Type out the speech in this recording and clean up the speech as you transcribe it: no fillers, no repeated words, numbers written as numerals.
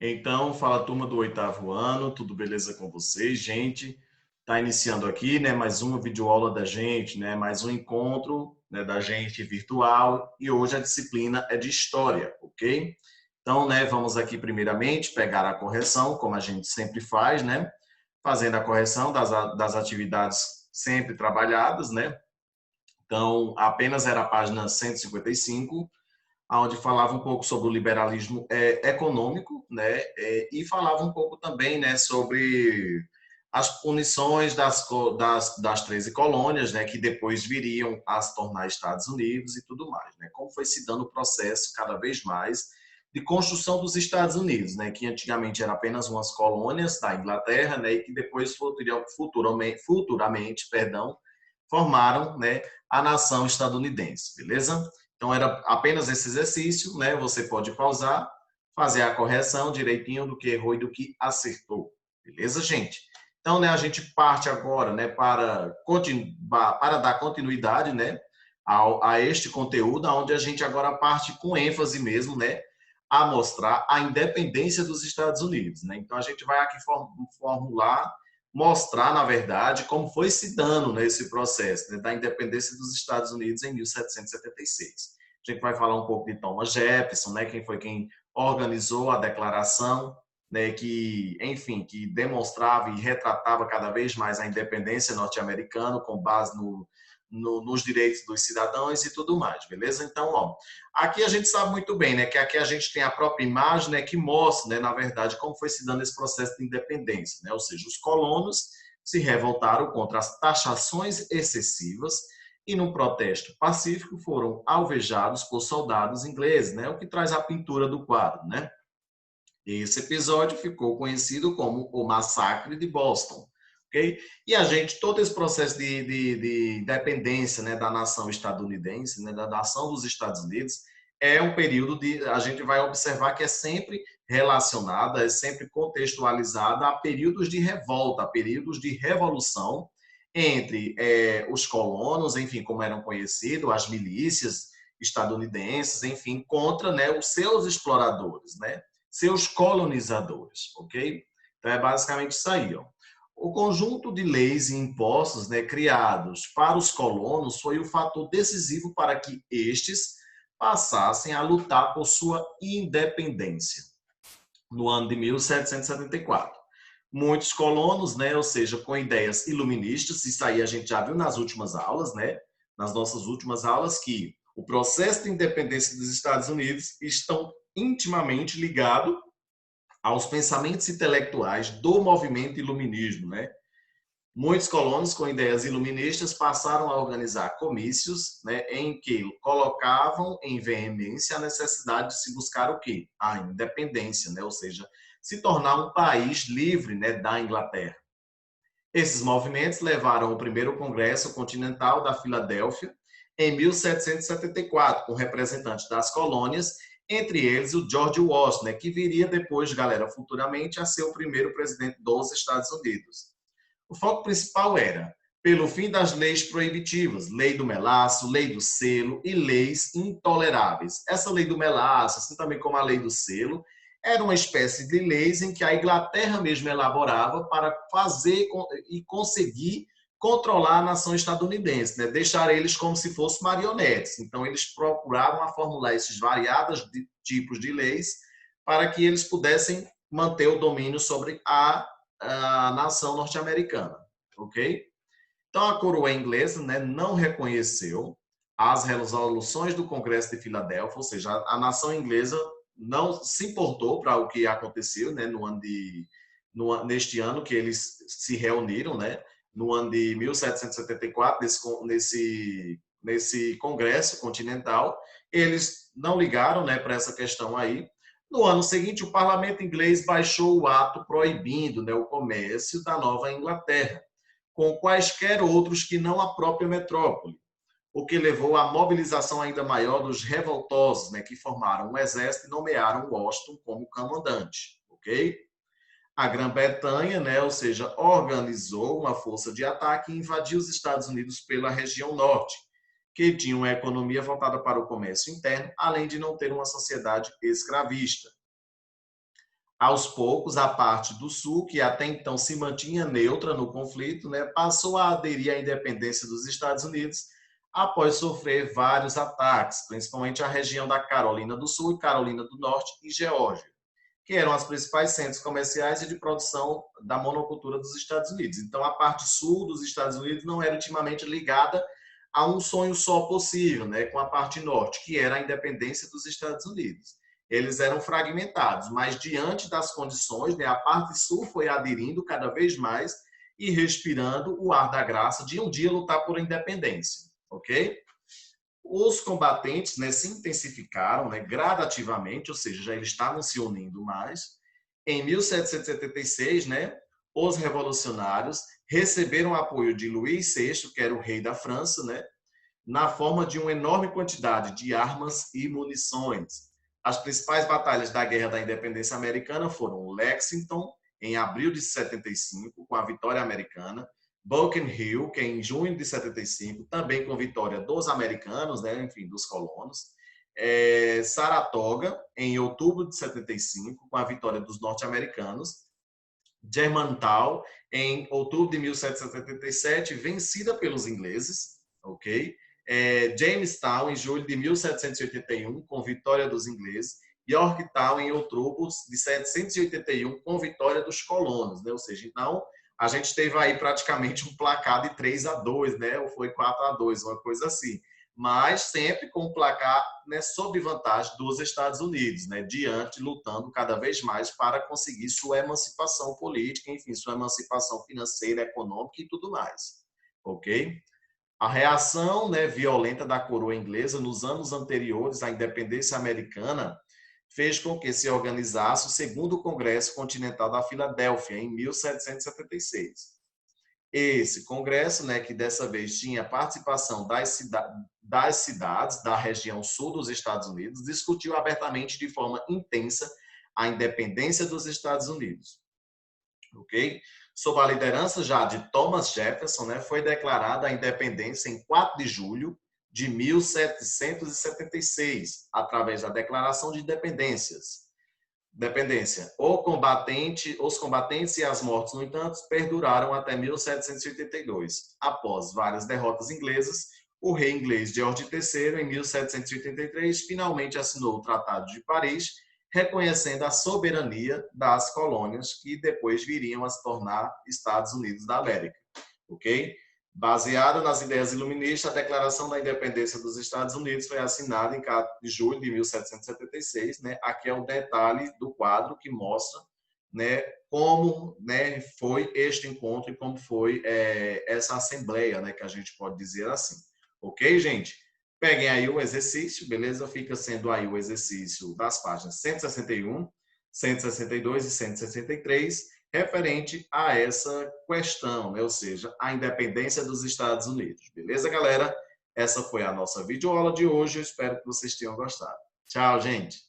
Então, fala turma do oitavo ano, tudo beleza com vocês, gente? Tá iniciando aqui, né, mais uma videoaula da gente, né, mais um encontro, né, da gente virtual e hoje a disciplina é de história, ok? Então, né, vamos aqui primeiramente pegar a correção, como a gente sempre faz, né, fazendo a correção das atividades sempre trabalhadas, né? Então, apenas era a página 155, onde falava um pouco sobre o liberalismo econômico, né, e falava um pouco também, né, sobre as punições das 13 colônias, né, que depois viriam a se tornar Estados Unidos e tudo mais, né, como foi se dando o processo cada vez mais de construção dos Estados Unidos, né, que antigamente eram apenas umas colônias da Inglaterra, né, e que depois futuramente, perdão, formaram, né, a nação estadunidense, beleza? Então era apenas esse exercício, né? Você pode pausar, fazer a correção direitinho do que errou e do que acertou, beleza, gente? Então, né, a gente parte agora, né, para dar continuidade, né, a este conteúdo, onde a gente agora parte com ênfase mesmo, né, a mostrar a independência dos Estados Unidos, né? Então a gente vai aqui formular, mostrar, na verdade, como foi se dando nesse processo, né, da independência dos Estados Unidos em 1776. A gente vai falar um pouco de Thomas Jefferson, né, quem foi quem organizou a declaração, né, que, enfim, que demonstrava e retratava cada vez mais a independência norte-americana com base nos direitos dos cidadãos e tudo mais, beleza? Então, ó, aqui a gente sabe muito bem, né, que aqui a gente tem a própria imagem, né, que mostra, né, na verdade, como foi se dando esse processo de independência, né? Ou seja, os colonos se revoltaram contra as taxações excessivas e, num protesto pacífico, foram alvejados por soldados ingleses, né? O que traz a pintura do quadro, né? Esse episódio ficou conhecido como o Massacre de Boston. Okay? E a gente, todo esse processo de independência, né, da nação estadunidense, né, da nação dos Estados Unidos, é um período de. A gente vai observar que é sempre relacionada, é sempre contextualizada a períodos de revolta, a períodos de revolução entre os colonos, enfim, como eram conhecidos, as milícias estadunidenses, enfim, contra, né, os seus exploradores, né? Seus colonizadores, ok? Então é basicamente isso aí, ó. O conjunto de leis e impostos, né, criados para os colonos foi o fator decisivo para que estes passassem a lutar por sua independência no ano de 1774. Muitos colonos, né, ou seja, com ideias iluministas, isso aí a gente já viu nas últimas aulas, né, nas nossas últimas aulas, que o processo de independência dos Estados Unidos estão intimamente ligado aos pensamentos intelectuais do movimento iluminismo, né? Muitos colonos com ideias iluministas passaram a organizar comícios, né, em que colocavam em veemência a necessidade de se buscar o quê? A independência, né? Ou seja, se tornar um país livre, né, da Inglaterra. Esses movimentos levaram ao primeiro Congresso Continental da Filadélfia em 1774, com representantes das colônias, entre eles o George Washington, né, que viria depois, galera, futuramente a ser o primeiro presidente dos Estados Unidos. O foco principal era pelo fim das leis proibitivas, lei do melaço, lei do selo e leis intoleráveis. Essa lei do melaço, assim também como a lei do selo, era uma espécie de leis em que a Inglaterra mesmo elaborava para fazer e conseguir controlar a nação estadunidense, né? Deixar eles como se fossem marionetes. Então, eles procuravam formular esses variados tipos de leis para que eles pudessem manter o domínio sobre a nação norte-americana, ok? Então, a coroa inglesa, né, não reconheceu as resoluções do Congresso de Filadélfia, ou seja, a nação inglesa não se importou para o que aconteceu, né, neste ano que eles se reuniram, né, no ano de 1774, nesse Congresso Continental, eles não ligaram, né, para essa questão aí. No ano seguinte, o parlamento inglês baixou o ato proibindo, né, o comércio da Nova Inglaterra com quaisquer outros que não a própria metrópole, o que levou à mobilização ainda maior dos revoltosos, né, que formaram um exército e nomearam Washington como comandante, ok? A Grã-Bretanha, né, ou seja, organizou uma força de ataque e invadiu os Estados Unidos pela região norte, que tinha uma economia voltada para o comércio interno, além de não ter uma sociedade escravista. Aos poucos, a parte do Sul, que até então se mantinha neutra no conflito, né, passou a aderir à independência dos Estados Unidos após sofrer vários ataques, principalmente a região da Carolina do Sul, Carolina do Norte e Geórgia, que eram as principais centros comerciais e de produção da monocultura dos Estados Unidos. Então, a parte sul dos Estados Unidos não era intimamente ligada a um sonho só possível, né, com a parte norte, que era a independência dos Estados Unidos. Eles eram fragmentados, mas diante das condições, né, a parte sul foi aderindo cada vez mais e respirando o ar da graça de um dia lutar por independência, ok? Os combatentes, né, se intensificaram, né, gradativamente, ou seja, já eles estavam se unindo mais. Em 1776, né, os revolucionários receberam apoio de Luís VI, que era o rei da França, né, na forma de uma enorme quantidade de armas e munições. As principais batalhas da Guerra da Independência Americana foram Lexington, em abril de 75, com a vitória americana, Bunker Hill, que é em junho de 75, também com vitória dos americanos, né, enfim, dos colonos. Saratoga, em outubro de 75, com a vitória dos norte-americanos. Germantown, em outubro de 1777, vencida pelos ingleses, ok? Jamestown, em julho de 1781, com vitória dos ingleses. Yorktown, em outubro de 781, com vitória dos colonos, né? Ou seja, então, a gente teve aí praticamente um placar de 3-2, né? Ou foi 4-2, uma coisa assim. Mas sempre com um placar, né, sob vantagem dos Estados Unidos, né, diante, lutando cada vez mais para conseguir sua emancipação política, enfim, sua emancipação financeira, econômica e tudo mais, ok? A reação, né, violenta da coroa inglesa nos anos anteriores à independência americana fez com que se organizasse o segundo Congresso Continental da Filadélfia, em 1776. Esse congresso, né, que dessa vez tinha participação das cidades da região sul dos Estados Unidos, discutiu abertamente de forma intensa a independência dos Estados Unidos. Ok? Sob a liderança já de Thomas Jefferson, né, foi declarada a independência em 4 de julho de 1776, através da Declaração de Independência. Os combatentes e as mortes, no entanto, perduraram até 1782. Após várias derrotas inglesas, o rei inglês George III, em 1783, finalmente assinou o Tratado de Paris, reconhecendo a soberania das colônias que depois viriam a se tornar Estados Unidos da América. Ok? Baseada nas ideias iluministas, a Declaração da Independência dos Estados Unidos foi assinada em 4 de julho de 1776. Né? Aqui é um detalhe do quadro que mostra, né, como, né, foi este encontro e como foi essa assembleia, né, que a gente pode dizer assim. Ok, gente? Peguem aí o exercício, beleza? Fica sendo aí o exercício das páginas 161, 162 e 163, referente a essa questão, né? Ou seja, a independência dos Estados Unidos. Beleza, galera? Essa foi a nossa videoaula de hoje. Eu espero que vocês tenham gostado. Tchau, gente!